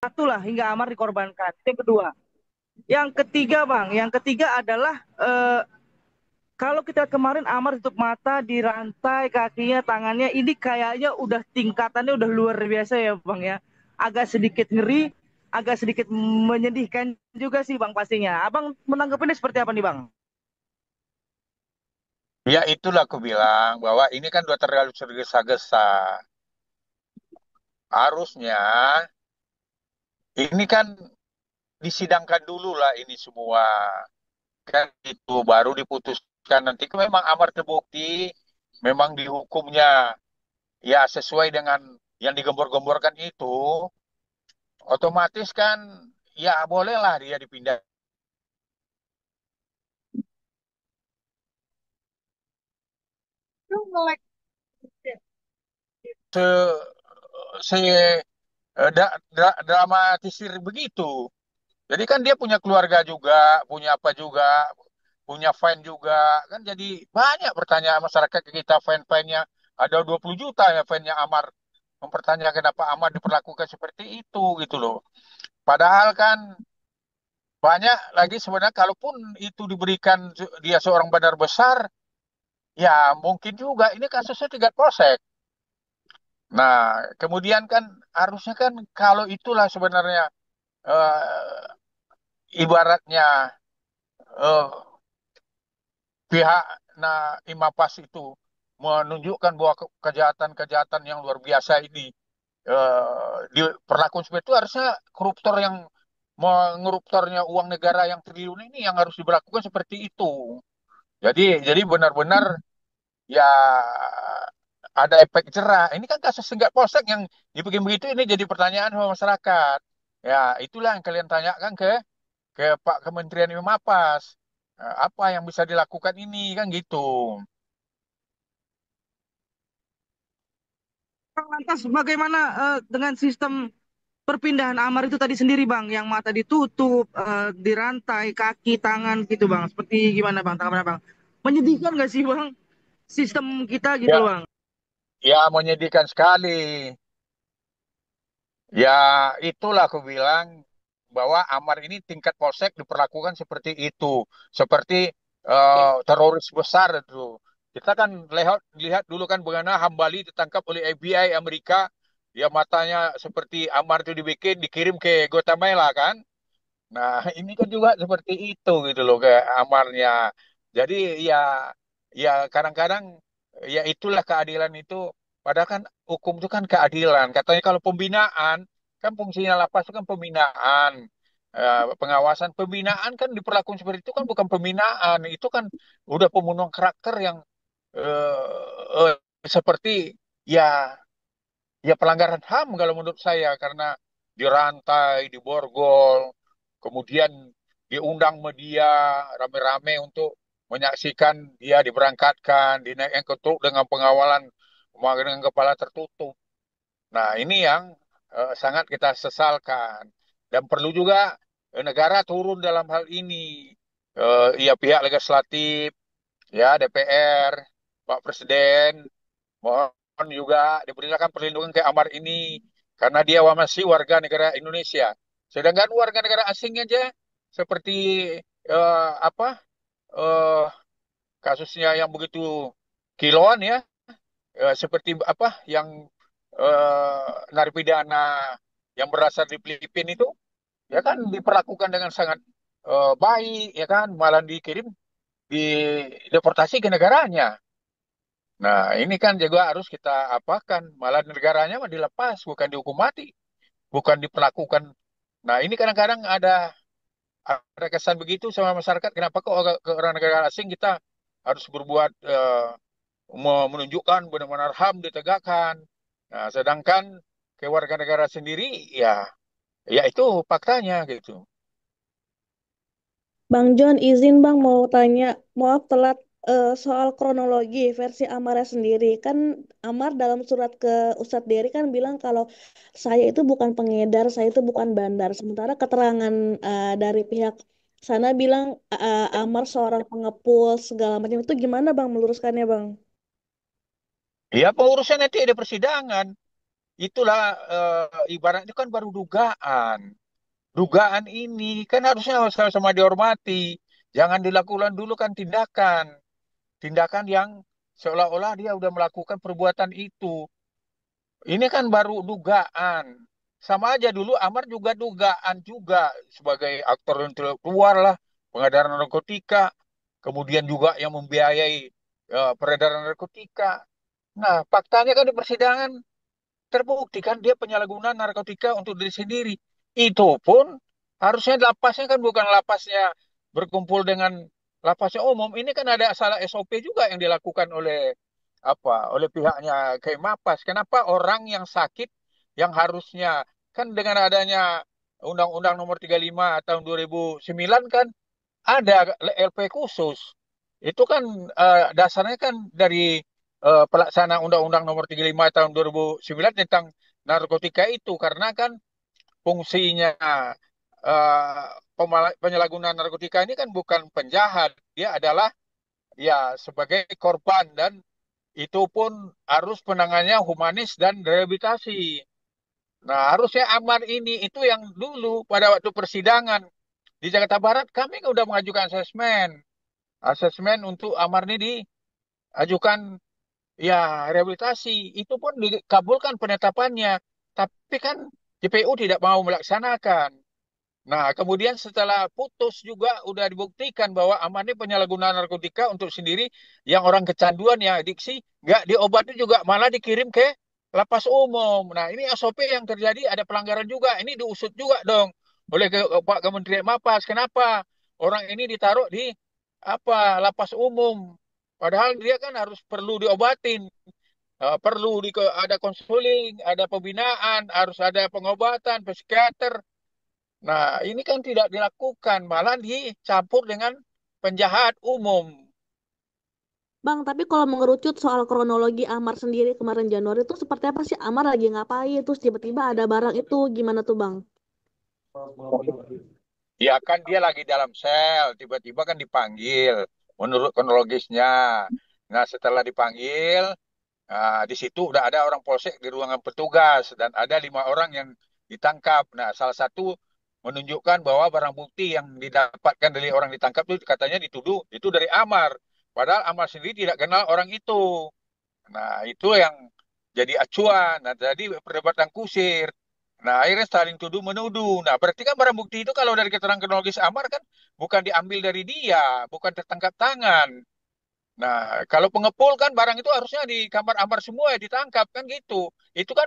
Satulah hingga Amar dikorbankan. Itu yang kedua. Yang ketiga bang, yang ketiga adalah kalau kita kemarin Amar tutup mata, dirantai kakinya, tangannya, ini kayaknya udah tingkatannya udah luar biasa ya bang ya. Agak sedikit ngeri, agak sedikit menyedihkan juga sih bang pastinya. Abang menanggapinya seperti apa nih bang? Ya itulah aku bilang bahwa ini kan udah terlalu tergesa-gesa. Harusnya ini kan disidangkan dulu lah ini semua. Kan itu baru diputuskan nanti. Kalau memang amar terbukti, memang dihukumnya ya sesuai dengan yang digembor-gemborkan itu, otomatis kan ya bolehlah dia dipindah se, dramatisir begitu. Jadi kan dia punya keluarga juga, punya apa juga, punya fan juga, kan jadi banyak pertanyaan masyarakat ke kita fan-fannya. Ada 20 juta ya fannya Amar mempertanyakan kenapa Amar diperlakukan seperti itu gitu loh. Padahal kan banyak lagi sebenarnya kalaupun itu diberikan dia seorang bandar besar, ya mungkin juga ini kasusnya tingkat polsek. Nah, kemudian kan harusnya kan kalau itulah sebenarnya ibaratnya eh, pihak Imapas itu menunjukkan bahwa kejahatan-kejahatan yang luar biasa ini diperlakukan seperti itu harusnya koruptor yang mengoruptornya uang negara yang triliun ini yang harus diberlakukan seperti itu. Jadi benar-benar ya ada efek jerah. Ini kan kasus Senggak Polsek yang dibikin begitu ini jadi pertanyaan sama masyarakat. Ya, itulah yang kalian tanyakan ke Pak Kementerian Mapas. Apa yang bisa dilakukan ini kan gitu. Lantas bagaimana dengan sistem perpindahan Amar itu tadi sendiri bang, yang mata ditutup, dirantai, kaki, tangan gitu bang. Seperti gimana bang? Tanggapan bang? Menyedihkan nggak sih bang sistem kita gitu Ya, loh bang? ya menyedihkan sekali. Ya itulah aku bilang bahwa Amar ini tingkat polsek diperlakukan seperti itu, seperti teroris besar itu. Kita kan lihat dulu kan bagaimana Hambali ditangkap oleh FBI Amerika, ya matanya seperti Amar itu dikirim ke Guatemala kan. Nah, ini kan juga seperti itu gitu loh kayak amarnya. Jadi ya ya kadang-kadang ya itulah keadilan itu. Padahal kan hukum itu kan keadilan. Katanya kalau pembinaan kan fungsinya lapas itu kan pembinaan. Pengawasan pembinaan kan diperlakukan seperti itu kan bukan pembinaan. Itu kan udah pembunuhan karakter yang eh, seperti ya ya pelanggaran HAM kalau menurut saya karena dirantai, diborgol, kemudian diundang media rame-rame untuk menyaksikan dia diberangkatkan, dinaikkan ke truk dengan pengawalan dengan kepala tertutup. Nah, ini yang sangat kita sesalkan dan perlu juga negara turun dalam hal ini. Ya pihak legislatif, ya DPR, Pak Presiden mohon juga diberikan perlindungan ke Amar ini karena dia masih warga negara Indonesia. Sedangkan warga negara asing aja seperti apa eh, kasusnya yang begitu kiloan ya, seperti apa yang narapidana yang berasal di Filipina itu ya kan diperlakukan dengan sangat baik ya kan malah dikirim di deportasi ke negaranya. Nah, ini kan juga harus kita apakan, malah negaranya mah dilepas, bukan dihukum mati, bukan diperlakukan. Nah, ini kadang-kadang ada kesan begitu sama masyarakat. Kenapa kok ke orang negara asing kita harus berbuat menunjukkan benar-benar HAM ditegakkan. Nah, sedangkan ke warga negara sendiri, ya itu faktanya gitu. Bang John, izin Bang mau tanya, maaf telat soal kronologi versi Amarnya sendiri. Kan Amar dalam surat ke Ustadz Dery kan bilang kalau saya itu bukan pengedar, saya itu bukan bandar. Sementara keterangan dari pihak sana bilang Amar seorang pengepul segala macam itu gimana Bang meluruskannya Bang? Ya, pengurusan nanti ada persidangan. Itulah ibarat itu kan baru dugaan. Dugaan ini kan harusnya sama-sama dihormati. Jangan dilakukan dulu kan tindakan. Tindakan yang seolah-olah dia udah melakukan perbuatan itu. Ini kan baru dugaan. Sama aja dulu Amar juga dugaan juga sebagai aktor intelektual lah, pengedaran narkotika, kemudian juga yang membiayai peredaran narkotika. Nah, faktanya kan di persidangan terbukti kan dia penyalahgunaan narkotika untuk diri sendiri. Itu pun harusnya lapasnya kan bukan lapasnya berkumpul dengan lapasnya umum. Ini kan ada salah SOP juga yang dilakukan oleh pihaknya Kemapas. Kenapa orang yang sakit yang harusnya kan dengan adanya Undang-Undang Nomor 35 tahun 2009 kan ada LP khusus. Itu kan dasarnya kan dari pelaksana Undang-Undang Nomor 35 tahun 2009 tentang narkotika itu karena kan fungsinya penyalahgunaan narkotika ini kan bukan penjahat, dia adalah ya sebagai korban dan itu pun harus penanganannya humanis dan rehabilitasi. Nah, harusnya Amar ini itu yang dulu pada waktu persidangan di Jakarta Barat kami udah mengajukan asesmen untuk Amar ini diajukan ya rehabilitasi itu pun dikabulkan penetapannya tapi kan JPU tidak mau melaksanakan. Nah, kemudian setelah putus juga udah dibuktikan bahwa Amar ini penyalahgunaan narkotika untuk sendiri yang orang kecanduan yang adiksi nggak diobati juga malah dikirim ke lapas umum. Nah, ini SOP yang terjadi ada pelanggaran juga. Ini diusut juga dong oleh Pak Kementerian Mapas. Kenapa orang ini ditaruh di lapas umum? Padahal dia kan harus perlu diobatin. Perlu ada konseling, ada pembinaan, harus ada pengobatan, psikiater. Nah, ini kan tidak dilakukan, malah dicampur dengan penjahat umum. Bang, tapi kalau mengerucut soal kronologi Amar sendiri kemarin Januari itu seperti apa sih? Amar lagi ngapain? Terus tiba-tiba ada barang itu gimana tuh Bang? Ya kan dia lagi dalam sel, tiba-tiba kan dipanggil menurut kronologisnya. Nah, setelah dipanggil, di situ udah ada orang polsek di ruangan petugas dan ada 5 orang yang ditangkap. Nah, salah satu menunjukkan bahwa barang bukti yang didapatkan dari orang ditangkap itu katanya dituduh itu dari Amar. Padahal Amar sendiri tidak kenal orang itu. Nah, itu yang jadi acuan. Nah, jadi perdebatan kusir. Nah, akhirnya saling tuduh menuduh. Nah, berarti kan barang bukti itu kalau dari keterangan kronologis Amar kan bukan diambil dari dia, bukan tertangkap tangan. Nah, kalau pengepul kan barang itu harusnya di kamar Amar semua ya ditangkap kan gitu. Itu kan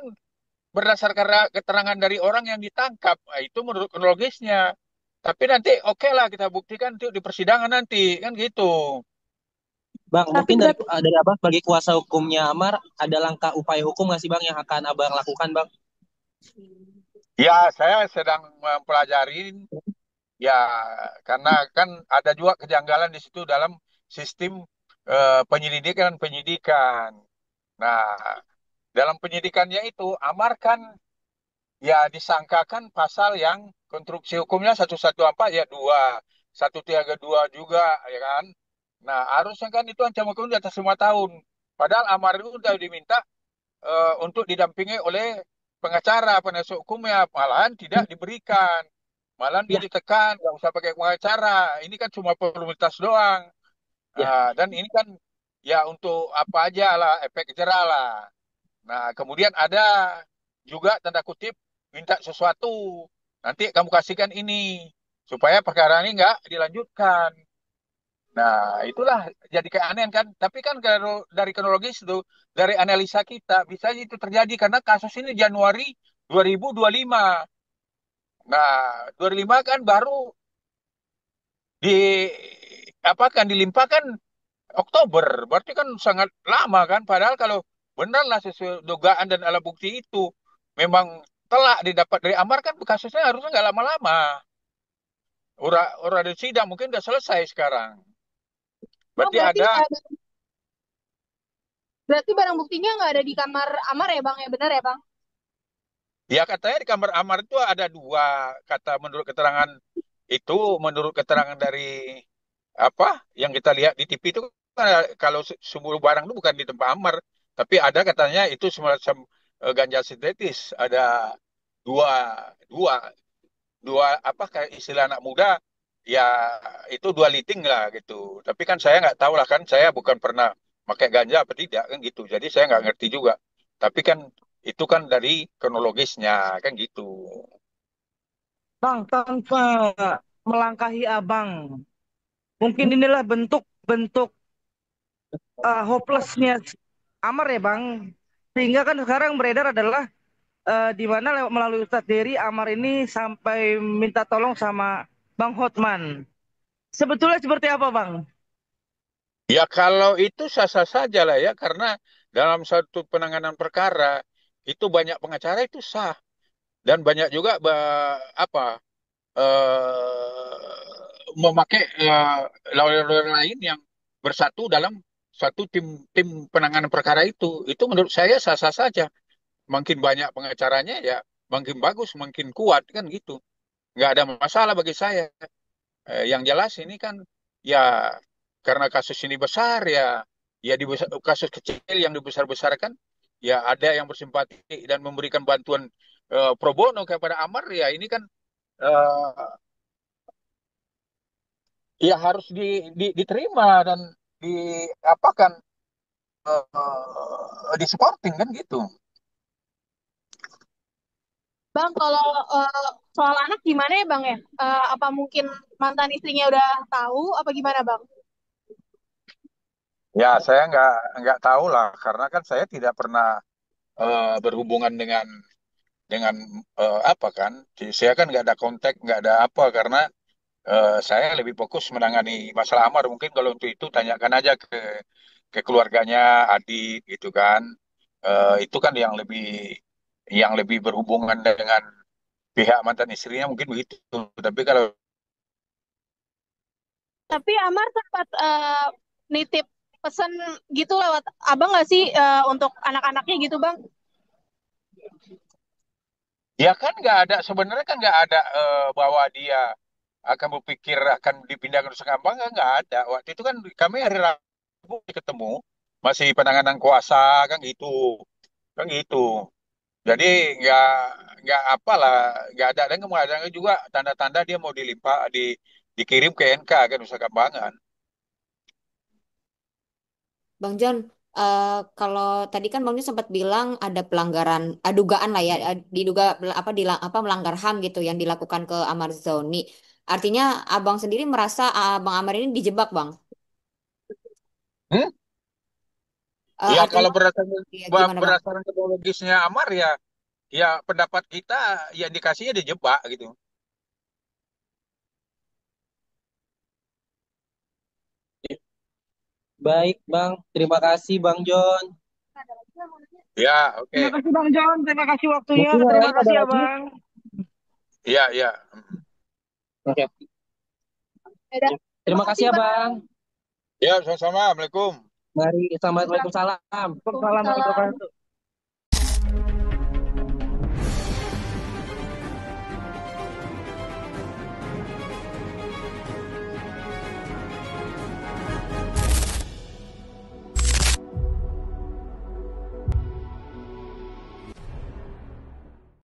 berdasarkan keterangan dari orang yang ditangkap. Nah, itu menurut kronologisnya. Tapi nanti oke lah kita buktikan itu di persidangan nanti kan gitu. Bang, Tapi mungkin berarti dari Abang sebagai kuasa hukumnya Amar, ada langkah upaya hukum nggak sih Bang yang akan Abang lakukan Bang? Ya, saya sedang mempelajari ya karena kan ada juga kejanggalan di situ dalam sistem penyelidikan dan penyidikan. Nah, dalam penyidikannya itu Amar kan ya disangkakan pasal yang konstruksi hukumnya 114 ya 2, 132 juga ya kan. Nah, harusnya kan itu ancaman hukum di atas 5 tahun. Padahal Amar itu sudah diminta untuk didampingi oleh pengacara, penasihat hukumnya, malahan tidak diberikan. Malahan dia Ya, ditekan, nggak usah pakai pengacara. Ini kan cuma formalitas doang. ya. Dan ini kan ya untuk apa aja lah, efek jerah lah. Nah, kemudian ada juga tanda kutip minta sesuatu. Nanti kamu kasihkan ini supaya perkara ini nggak dilanjutkan. Nah, itulah jadi keanehan kan. Tapi kan kalau dari kronologis itu, dari analisa kita, bisa itu terjadi karena kasus ini Januari 2025. Nah, 2005 kan baru di apa kan dilimpahkan Oktober. Berarti kan sangat lama kan. Padahal kalau benarlah sesuai dugaan dan alat bukti itu memang telah didapat dari Amar kan kasusnya harusnya nggak lama-lama. Ora di sidang mungkin udah selesai sekarang. Oh, Berarti ada berarti barang buktinya nggak ada di kamar Amar ya, Bang? Ya benar ya, Bang? ya katanya di kamar Amar itu ada 2 kata menurut keterangan itu menurut keterangan dari apa yang kita lihat di TV itu kalau seluruh barang itu bukan di tempat Amar tapi ada katanya itu semacam ganja sintetis, ada dua dua dua apa kayak istilah anak muda ya itu dua liting lah gitu. Tapi kan saya nggak tahu lah kan saya bukan pernah pakai ganja apa tidak kan gitu. Jadi saya nggak ngerti juga. Tapi kan itu kan dari kronologisnya kan gitu. Bang, tanpa melangkahi abang, mungkin inilah bentuk-bentuk hopelessnya Amar ya bang. Sehingga kan sekarang beredar adalah di mana melalui Ustadz Dery Amar ini sampai minta tolong sama Bang Hotman. Sebetulnya seperti apa bang? Ya kalau itu sah-sah saja lah ya karena dalam satu penanganan perkara itu banyak pengacara itu sah dan banyak juga apa memakai lawyer-lawyer lain yang bersatu dalam satu tim tim penanganan perkara itu. Itu menurut saya sah-sah saja. Makin banyak pengacaranya ya makin bagus, makin kuat kan gitu. Nggak ada masalah bagi saya. Yang jelas ini kan ya karena kasus ini besar ya kasus kecil yang dibesar-besarkan ya ada yang bersimpati dan memberikan bantuan pro bono kepada Amar ya ini kan eh, ya harus diterima dan diapakan di supporting kan gitu. Bang, kalau soal anak gimana ya Bang ya? Apa mungkin mantan istrinya udah tahu apa gimana Bang? Ya saya nggak tahu lah karena kan saya tidak pernah berhubungan dengan apa kan. Saya kan nggak ada kontak nggak ada apa karena saya lebih fokus menangani masalah Amar. Mungkin kalau untuk itu tanyakan aja ke keluarganya, adik gitu kan. Itu kan yang lebih berhubungan dengan pihak mantan istrinya mungkin begitu. Tapi kalau Tapi Amar sempat nitip pesan gitu lewat abang nggak sih untuk anak-anaknya gitu Bang? ya kan nggak ada sebenarnya kan nggak ada bahwa dia akan berpikir akan dipindah ke Nusa Kambangan nggak ada. Waktu itu kan kami hari Rabu ketemu masih penanganan kuasa kan gitu. Jadi nggak nggak apalah nggak ada dan kemudian ada juga tanda-tanda dia mau dikirim ke NK ke Nusa Kambangan. Bang John, kalau tadi kan Bang John sempat bilang ada pelanggaran, dugaan lah ya, diduga apa melanggar HAM gitu yang dilakukan ke Amar Zoni. Artinya Abang sendiri merasa Bang Amar ini dijebak, Bang. Hmm? Ya kalau Artinya ya gimana Bang? berdasarkan kronologisnya Amar ya pendapat kita ya indikasinya dijebak gitu. Baik, Bang. Terima kasih, Bang John. Ya, Terima oke. kasih Bang John, terima kasih waktunya, Mungkin yang terima lain ada kasih ya lagi. Bang. Iya, iya. Oke. Beda. Terima kasih ya, Bang. Ya, sama-sama. Assalamualaikum. Mari, Assalamualaikum. Waalaikumsalam. Waalaikumsalam warahmatullahi Waalaikumsalam. wabarakatuh.